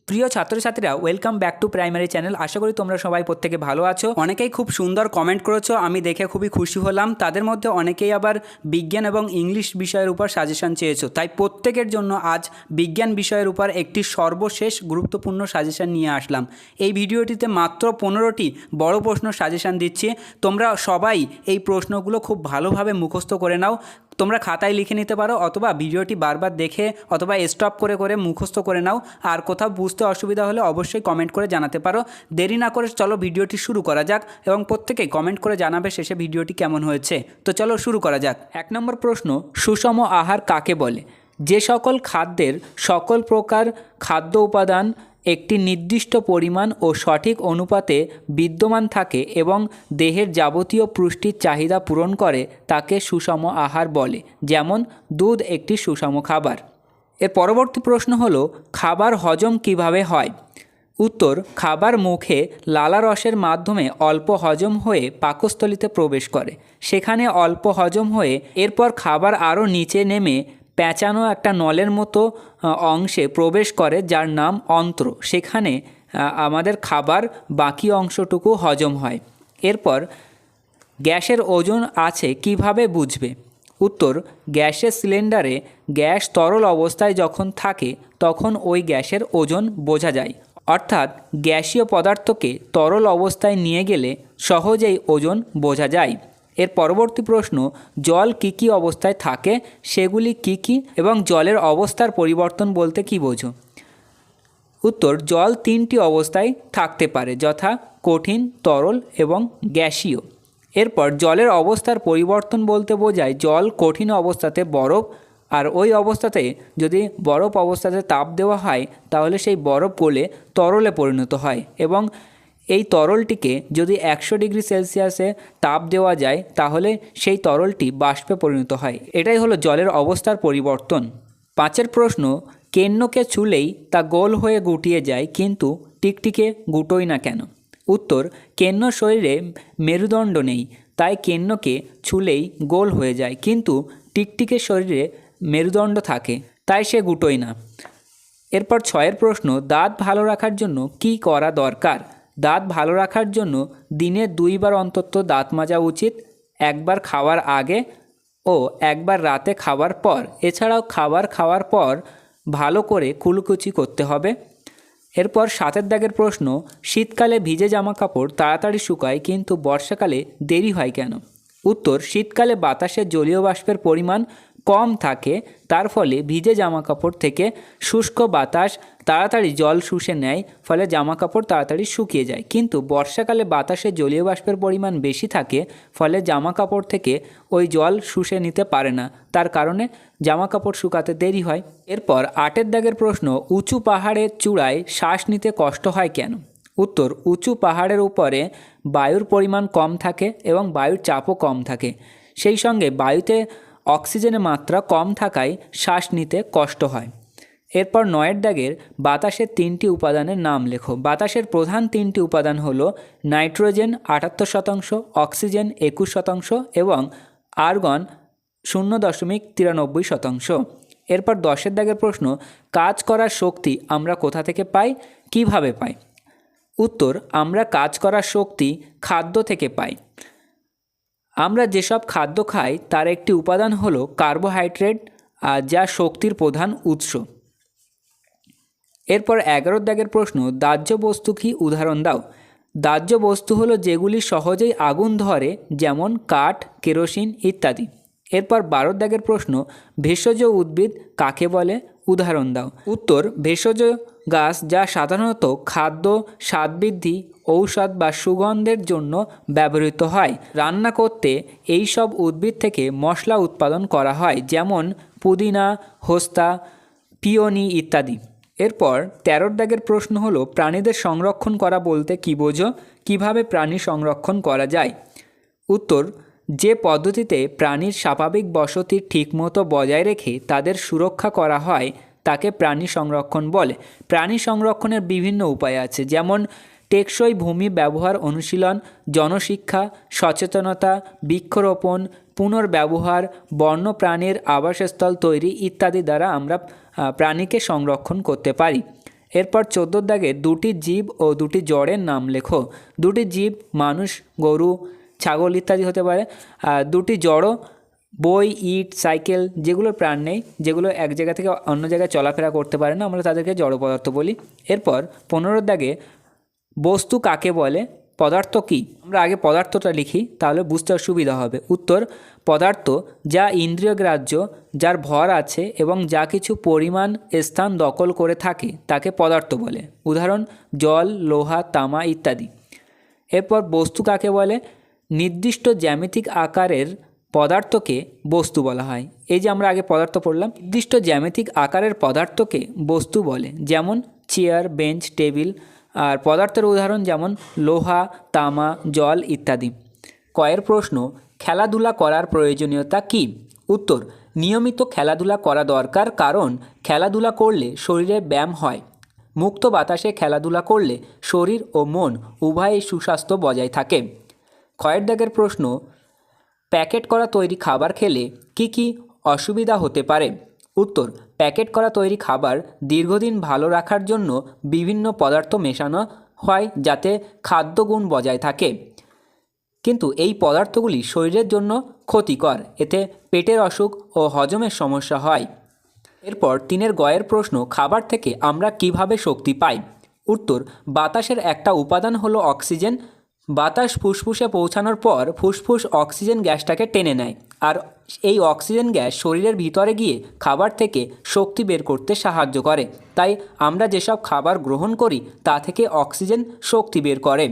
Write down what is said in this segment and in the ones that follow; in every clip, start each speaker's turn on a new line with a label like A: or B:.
A: প্রিয় ছাত্রছাত্রীরা welcome back to primary channel. আশা করি তোমরা সবাই প্রত্যেকে ভালো আছো। অনেকেই খুব সুন্দর কমেন্ট করেছো, আমি দেখে খুবই খুশি হলাম। তাদের মধ্যে অনেকেই আবার বিজ্ঞান এবং ইংলিশ বিষয়ের উপর সাজেশন চেয়েছো, তাই প্রত্যেকের জন্য আজ বিজ্ঞান বিষয়ের উপর একটি সর্বশেষ গুরুত্বপূর্ণ সাজেশন নিয়ে আসলাম। এই ভিডিওটিতে মাত্র 15টি বড় প্রশ্ন সাজেশন দিচ্ছি। তোমরা সবাই এই প্রশ্নগুলো খুব ভালোভাবে মুখস্থ করে নাও। তোমরা খাতায় লিখে নিতে পারো অথবা ভিডিওটি বারবার দেখে অথবা স্টপ করে করে মুখস্থ করে নাও। আর কোথাও বুঝতে অসুবিধা হলে অবশ্যই কমেন্ট করে জানাতে পারো। দেরি না করে চলো ভিডিওটি শুরু করা যাক এবং প্রত্যেকেই কমেন্ট করে জানাবে শেষে ভিডিওটি কেমন হয়েছে। তো চলো শুরু করা যাক। 1 নম্বর প্রশ্ন, সুষম আহার কাকে বলে? যে সকল খাদ্যের সকল প্রকার খাদ্য উপাদান একটি নির্দিষ্ট পরিমাণ ও সঠিক অনুপাতে বিদ্যমান থাকে এবং দেহের যাবতীয় পুষ্টির চাহিদা পূরণ করে তাকে সুষম আহার বলে। যেমন দুধ একটি সুষম খাবার। এর পরবর্তী প্রশ্ন হলো, খাবার হজম কিভাবে হয়? উত্তর, খাবার মুখে লালারসের মাধ্যমে অল্প হজম হয়ে পাকস্থলীতে প্রবেশ করে। সেখানে অল্প হজম হয়ে এরপর খাবার আরও নিচে নেমে পেঁচানো একটা নলের মতো অংশে প্রবেশ করে, যার নাম অন্ত্র। সেখানে আমাদের খাবার বাকি অংশটুকু হজম হয়। এরপর গ্যাসের ওজন আছে কিভাবে বুঝবে? উত্তর, গ্যাসের সিলিন্ডারে গ্যাস তরল অবস্থায় যখন থাকে তখন ওই গ্যাসের ওজন বোঝা যায়। অর্থাৎ গ্যাসীয় পদার্থকে তরল অবস্থায় নিয়ে গেলে সহজেই ওজন বোঝা যায়। এর পরবর্তী প্রশ্ন, জল কী কী অবস্থায় থাকে, সেগুলি কী কী এবং জলের অবস্থার পরিবর্তন বলতে কী বোঝো? উত্তর, জল 3টি অবস্থায় থাকতে পারে, যথা কঠিন, তরল এবং গ্যাসীয়। এরপর জলের অবস্থার পরিবর্তন বলতে বোঝায় জল কঠিন অবস্থাতে বরফ, আর ওই অবস্থাতে যদি বরফ অবস্থাতে তাপ দেওয়া হয় তাহলে সেই বরফ গলে তরলে পরিণত হয় এবং এই তরলটিকে যদি 100 ডিগ্রি সেলসিয়াসে তাপ দেওয়া যায় তাহলে সেই তরলটি বাষ্পে পরিণত হয়। এটাই হলো জলের অবস্থার পরিবর্তন। 5 প্রশ্ন, কেন্নকে ছুলেই তা গোল হয়ে গুটিয়ে যায় কিন্তু টিকটিকে গুটোয় না কেন? উত্তর, কেন্ন শরীরে মেরুদণ্ড নেই, তাই কেন্নকে ছুলেই গোল হয়ে যায়, কিন্তু টিকটিকের শরীরে মেরুদণ্ড থাকে, তাই সে গুটোয় না। এরপর 6 প্রশ্ন, দাঁত ভালো রাখার জন্য কি করা দরকার? দাঁত ভালো রাখার জন্য দিনে 2 বার অন্তত দাঁত মাজা উচিত, একবার খাওয়ার আগে ও একবার রাতে খাওয়ার পর। এছাড়াও খাবার খাওয়ার পর ভালো করে কুলকুচি করতে হবে। এরপর 7 দাগের প্রশ্ন, শীতকালে ভিজে জামা কাপড় তাড়াতাড়ি শুকায় কিন্তু বর্ষাকালে দেরি হয় কেন? উত্তর, শীতকালে বাতাসে জলীয় বাষ্পের পরিমাণ কম থাকে, তার ফলে ভিজে জামা কাপড় থেকে শুষ্ক বাতাস তাড়াতাড়ি জল শুষে নেয়, ফলে জামা কাপড় তাড়াতাড়ি শুকিয়ে যায়। কিন্তু বর্ষাকালে বাতাসে জলীয় বাষ্পের পরিমাণ বেশি থাকে, ফলে জামা কাপড় থেকে ওই জল শুষে নিতে পারে না, তার কারণে জামা কাপড় শুকাতে দেরি হয়। এরপর 8 দাগের প্রশ্ন, উঁচু পাহাড়ের চূড়ায় শ্বাস নিতে কষ্ট হয় কেন? উত্তর, উঁচু পাহাড়ের উপরে বায়ুর পরিমাণ কম থাকে এবং বায়ুর চাপও কম থাকে, সেই সঙ্গে বায়ুতে অক্সিজেনের মাত্রা কম থাকায় শ্বাস নিতে কষ্ট হয়। এরপর 9 দাগের, বাতাসের 3টি উপাদানের নাম লেখো। বাতাসের প্রধান 3টি উপাদান হলো নাইট্রোজেন 78%, অক্সিজেন 21% এবং আর্গন 0.93%। এরপর 10 দাগের প্রশ্ন, কাজ করার শক্তি আমরা কোথা থেকে পাই, কিভাবে পাই? উত্তর, আমরা কাজ করার শক্তি খাদ্য থেকে পাই। আমরা যেসব খাদ্য খাই তার একটি উপাদান হলো কার্বোহাইড্রেট, যা শক্তির প্রধান উৎস। এরপর 11 দাগের প্রশ্ন, দাহ্য বস্তু কি, উদাহরণ দাও। দাহ্য বস্তু হলো যেগুলি সহজেই আগুন ধরে, যেমন কাঠ, কেরোসিন ইত্যাদি। এরপর 12 দাগের প্রশ্ন, ভেষজ উদ্ভিদ কাকে বলে, উদাহরণ দাও। উত্তর, ভেষজ গাছ যা সাধারণত খাদ্য, স্বাদবৃদ্ধি, ঔষধ বা সুগন্ধের জন্য ব্যবহৃত হয়। রান্না করতে এই সব উদ্ভিদ থেকে মশলা উৎপাদন করা হয়, যেমন পুদিনা, হোস্তা, পিওনি ইত্যাদি। এরপর 13 দাগের প্রশ্ন হলো, প্রাণীদের সংরক্ষণ করা বলতে কী বোঝো, কিভাবে প্রাণী সংরক্ষণ করা যায়? উত্তর, যে পদ্ধতিতে প্রাণীর স্বাভাবিক বসতি ঠিকমতো বজায় রেখে তাদের সুরক্ষা করা হয় তাকে প্রাণী সংরক্ষণ বলে। প্রাণী সংরক্ষণের বিভিন্ন উপায় আছে, যেমন টেকসই ভূমি ব্যবহার অনুশীলন, জনশিক্ষা, সচেতনতা, বৃক্ষরোপণ, পুনর্ব্যবহার, বন্য প্রাণীর আবাসস্থল তৈরি ইত্যাদি দ্বারা আমরা প্রাণীকে সংরক্ষণ করতে পারি। এরপর 14 দাগে দুটি জীব ও দুটি জড়ের নাম লেখো। দুটি জীব মানুষ, গরু, ছাগল ইত্যাদি হতে পারে। আর দুটি জড় বই, ইট, সাইকেল, যেগুলোর প্রাণ নেই, যেগুলো এক জায়গা থেকে অন্য জায়গায় চলাফেরা করতে পারে না, আমরা তাদেরকে জড় পদার্থ বলি। এরপর 15 দাগে বস্তু কাকে বলে, পদার্থ কী? আমরা আগে পদার্থটা লিখি, তাহলে বুঝতে সুবিধা হবে। উত্তর: পদার্থ যা ইন্দ্রিয় গ্রাহ্য, যার ভর আছে এবং যা কিছু পরিমাণ স্থান দখল করে থাকে তাকে পদার্থ বলে। উদাহরণ: জল, লোহা, তামা ইত্যাদি। এরপর বস্তু কাকে বলে? নির্দিষ্ট জ্যামিতিক আকারের পদার্থকে বস্তু বলা হয়। এই যে আমরা আগে পদার্থ পড়লাম, নির্দিষ্ট জ্যামিতিক আকারের পদার্থকে বস্তু বলে, যেমন চেয়ার, বেঞ্চ, টেবিল। আর পদার্থের উদাহরণ যেমন লোহা, তামা, জল ইত্যাদি। কয়ের প্রশ্ন: খেলাধুলা করার প্রয়োজনীয়তা কী? উত্তর: নিয়মিত খেলাধুলা করা দরকার, কারণ খেলাধুলা করলে শরীরে ব্যায়াম হয়। মুক্ত বাতাসে খেলাধুলা করলে শরীর ও মন উভয়ই সুস্বাস্থ্য বজায় থাকে। ক্ষয়ের দাগের প্রশ্ন: প্যাকেট করা তৈরি খাবার খেলে কি কি অসুবিধা হতে পারে? উত্তর: প্যাকেট করা তৈরি খাবার দীর্ঘদিন ভালো রাখার জন্য বিভিন্ন পদার্থ মেশানো হয় যাতে খাদ্যগুণ বজায় থাকে, কিন্তু এই পদার্থগুলি শরীরের জন্য ক্ষতিকর। এতে পেটের অসুখ ও হজমের সমস্যা হয়। এরপর 3 গয়ের প্রশ্ন: খাবার থেকে আমরা কিভাবে শক্তি পাই? উত্তর: বাতাসের একটা উপাদান হলো অক্সিজেন। বাতাস ফুসফুসে পৌঁছানোর পর ফুসফুস অক্সিজেন গ্যাসটাকে টেনে নেয়, আর এই অক্সিজেন গ্যাস শরীরের ভিতরে গিয়ে খাবার থেকে শক্তি বের করতে সাহায্য করে। তাই আমরা যেসব খাবার গ্রহণ করি তা থেকে অক্সিজেন শক্তি বের করে।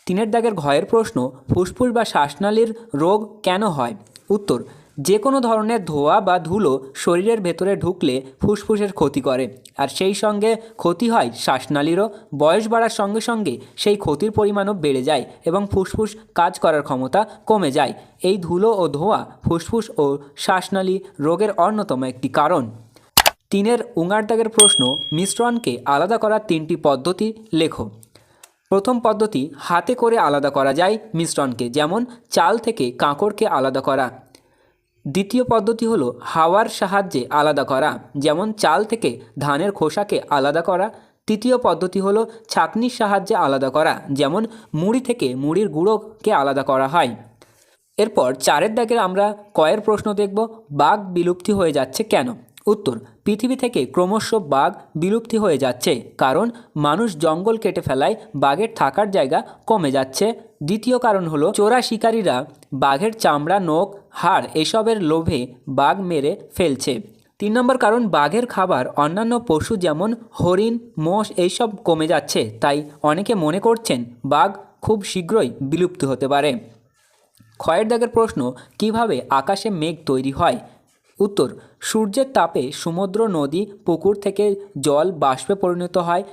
A: 3 দাগের ঘয়ের প্রশ্ন: ফুসফুস বা শ্বাসনালীর রোগ কেন হয়? উত্তর: যে কোনো ধরনের ধোঁয়া বা ধুলো শরীরের ভেতরে ঢুকলে ফুসফুসের ক্ষতি করে, আর সেই সঙ্গে ক্ষতি হয় শ্বাসনালীরও। বয়স বাড়ার সঙ্গে সঙ্গে সেই ক্ষতির পরিমাণও বেড়ে যায় এবং ফুসফুস কাজ করার ক্ষমতা কমে যায়। এই ধুলো ও ধোঁয়া ফুসফুস ও শ্বাসনালী রোগের অন্যতম একটি কারণ। 3 দাগের প্রশ্ন: মিশ্রণকে আলাদা করার 3টি পদ্ধতি লেখো। প্রথম পদ্ধতি: হাতে করে আলাদা করা যায় মিশ্রণকে, যেমন চাল থেকে কাঁকড়কে আলাদা করা। দ্বিতীয় পদ্ধতি হলো হাওয়ার সাহায্যে আলাদা করা, যেমন চাল থেকে ধানের খোসাকে আলাদা করা। তৃতীয় পদ্ধতি হলো ছাঁকনির সাহায্যে আলাদা করা, যেমন মুড়ি থেকে মুড়ির গুঁড়োকে আলাদা করা হয়। এরপর 4 দাগের আমরা কয়ের প্রশ্ন দেখব: বাঘ বিলুপ্তি হয়ে যাচ্ছে কেন? উত্তর: পৃথিবী থেকে ক্রমশ বাঘ বিলুপ্তি হয়ে যাচ্ছে, কারণ মানুষ জঙ্গল কেটে ফেলায় বাঘের থাকার জায়গা কমে যাচ্ছে। দ্বিতীয় কারণ হলো চোরা শিকারীরা বাঘের চামড়া, নখ, হাড় এসবের লোভে বাঘ মেরে ফেলছে। 3 নম্বর কারণ: বাঘের খাবার অন্যান্য পশু যেমন হরিণ, মোষ এইসব কমে যাচ্ছে, তাই অনেকে মনে করছেন বাঘ খুব শীঘ্রই বিলুপ্ত হতে পারে। ক্ষয়ের দাগের প্রশ্ন: কিভাবে আকাশে মেঘ তৈরি হয়? উত্তর: সূর্যের তাপে সমুদ্র, নদী, পুকুর থেকে জল বাষ্পে পরিণত হয়।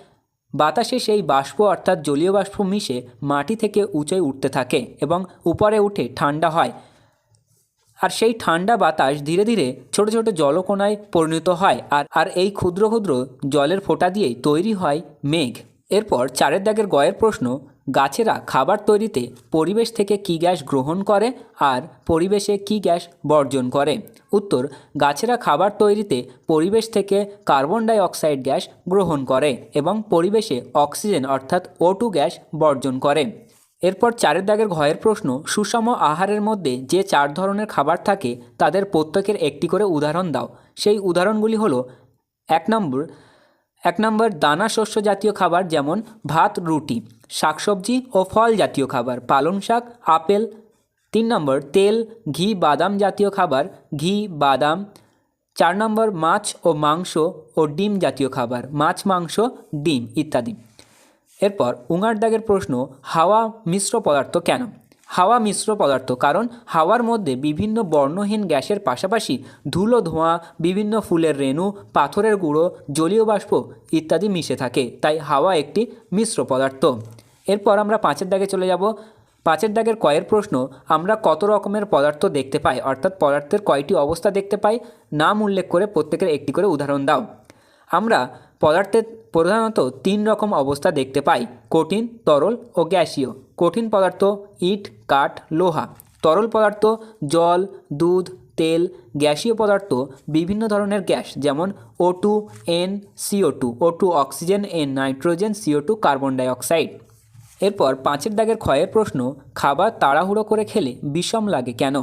A: বাতাসে সেই বাষ্প অর্থাৎ জলীয় বাষ্প মিশে মাটি থেকে উঁচুয় উঠতে থাকে এবং উপরে উঠে ঠান্ডা হয়, আর সেই ঠান্ডা বাতাস ধীরে ধীরে ছোট ছোট জলকণায় পরিণত হয়, আর এই ক্ষুদ্র ক্ষুদ্র জলের ফোঁটা দিয়েই তৈরি হয় মেঘ। এরপর 4 দাগের গয়ের প্রশ্ন: গাছেরা খাবার তৈরিতে পরিবেশ থেকে কী গ্যাস গ্রহণ করে আর পরিবেশে কী গ্যাস বর্জন করে? উত্তর: গাছেরা খাবার তৈরিতে পরিবেশ থেকে কার্বন ডাই অক্সাইড গ্যাস গ্রহণ করে এবং পরিবেশে অক্সিজেন অর্থাৎ O2 গ্যাস বর্জন করে। এরপর 4 দাগের ঘয়ের প্রশ্ন: সুষম আহারের মধ্যে যে 4 ধরনের খাবার থাকে তাদের প্রত্যেকের একটি করে উদাহরণ দাও। সেই উদাহরণগুলি হলো: 1 নম্বর দানা শস্য জাতীয় খাবার, যেমন ভাত, রুটি। শাকসবজি ও ফল জাতীয় খাবার, পালং শাক, আপেল। 3 নম্বর তেল, ঘি, বাদাম জাতীয় খাবার, ঘি, বাদাম। 4 নম্বর মাছ ও মাংস ও ডিম জাতীয় খাবার, মাছ, মাংস, ডিম ইত্যাদি। এরপর 5 দাগের প্রশ্ন: হাওয়া মিশ্র পদার্থ কেন? হাওয়া মিশ্র পদার্থ কারণ হাওয়ার মধ্যে বিভিন্ন বর্ণহীন গ্যাসের পাশাপাশি ধুলো, ধোঁয়া, বিভিন্ন ফুলের রেণু, পাথরের গুঁড়ো, জলীয় বাষ্প ইত্যাদি মিশে থাকে, তাই হাওয়া একটি মিশ্র পদার্থ। এরপর আমরা 5 দাগে চলে যাব। 5 দাগের কয়ের প্রশ্ন: আমরা কত রকমের পদার্থ দেখতে পাই, অর্থাৎ পদার্থের কয়টি অবস্থা দেখতে পাই? নাম উল্লেখ করে প্রত্যেকের একটি করে উদাহরণ দাও। আমরা পদার্থের প্রধানত 3 রকম অবস্থা দেখতে পাই: কঠিন, তরল ও গ্যাসীয়। কঠিন পদার্থ: ইট, কাঠ, লোহা। তরল পদার্থ: জল, দুধ, তেল, গ্যাসীয় পদার্থ, বিভিন্ন ধরনের গ্যাস যেমন O2, NCO2, O2 oxygen, N nitrogen, CO2 carbon dioxide. এরপর 5 দাগের ক্ষয়ের প্রশ্ন, খাবার তাড়াহুড়ো করে খেলে বিষম লাগে কেন?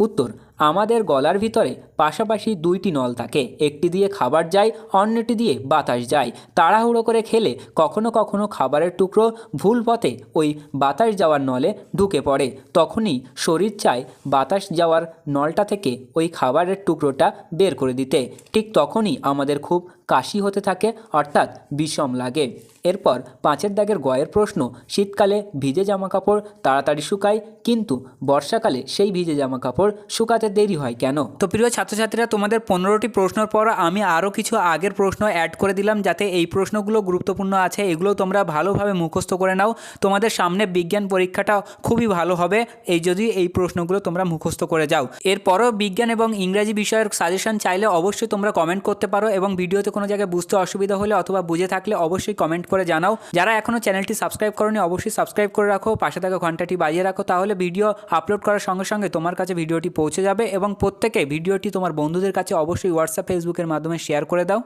A: উত্তর, আমাদের গলার ভিতরে পাশাপাশি দুইটি নল থাকে, একটি দিয়ে খাবার যায়, অন্যটি দিয়ে বাতাস যায়। তাড়াহুড়ো করে খেলে কখনো কখনো খাবারের টুকরো ভুল পথে ওই বাতাস যাওয়ার নলে ঢুকে পড়ে, তখনই শরীর চায় বাতাস যাওয়ার নলটা থেকে ওই খাবারের টুকরোটা বের করে দিতে, ঠিক তখনই আমাদের খুব কাশি হতে থাকে, অর্থাৎ বিষম লাগে। এরপর 5 দাগের গয়ের প্রশ্ন, শীতকালে ভিজে জামা কাপড় তাড়াতাড়ি শুকায়, কিন্তু বর্ষাকালে সেই ভিজে জামা কাপড় শুকাতে দেরি হয় কেন? তো প্রিয় ছাত্রছাত্রীরা, তোমাদের 15টি প্রশ্নের পর আমি আরও কিছু আগের প্রশ্ন অ্যাড করে দিলাম, যাতে এই প্রশ্নগুলো গুরুত্বপূর্ণ আছে, এগুলো তোমরা ভালোভাবে মুখস্থ করে নাও। তোমাদের সামনে বিজ্ঞান পরীক্ষাটা খুবই ভালো হবে যদি এই প্রশ্নগুলো তোমরা মুখস্থ করে যাও। এরপরও বিজ্ঞান এবং ইংরাজি বিষয়ের সাজেশন চাইলে অবশ্যই তোমরা কমেন্ট করতে পারো, এবং ভিডিওতে কোনো জায়গায় বুঝতে অসুবিধা হলে অথবা বুঝে থাকলে অবশ্যই কমেন্ট করে জানাও। যারা এখনও চ্যানেলটি সাবস্ক্রাইব করোনি অবশ্যই সাবস্ক্রাইব করে রাখো, পাশে থাকা ঘন্টাটি বাজিয়ে রাখো, তাহলে ভিডিও আপলোড করার সঙ্গে সঙ্গে তোমার কাছে ভিডিওটি পৌঁছে যাবে। এবং প্রত্যেকে ভিডিওটি তোমার বন্ধুদের কাছে অবশ্যই হোয়াটসঅ্যাপ, ফেসবুকের মাধ্যমে শেয়ার করে দাও।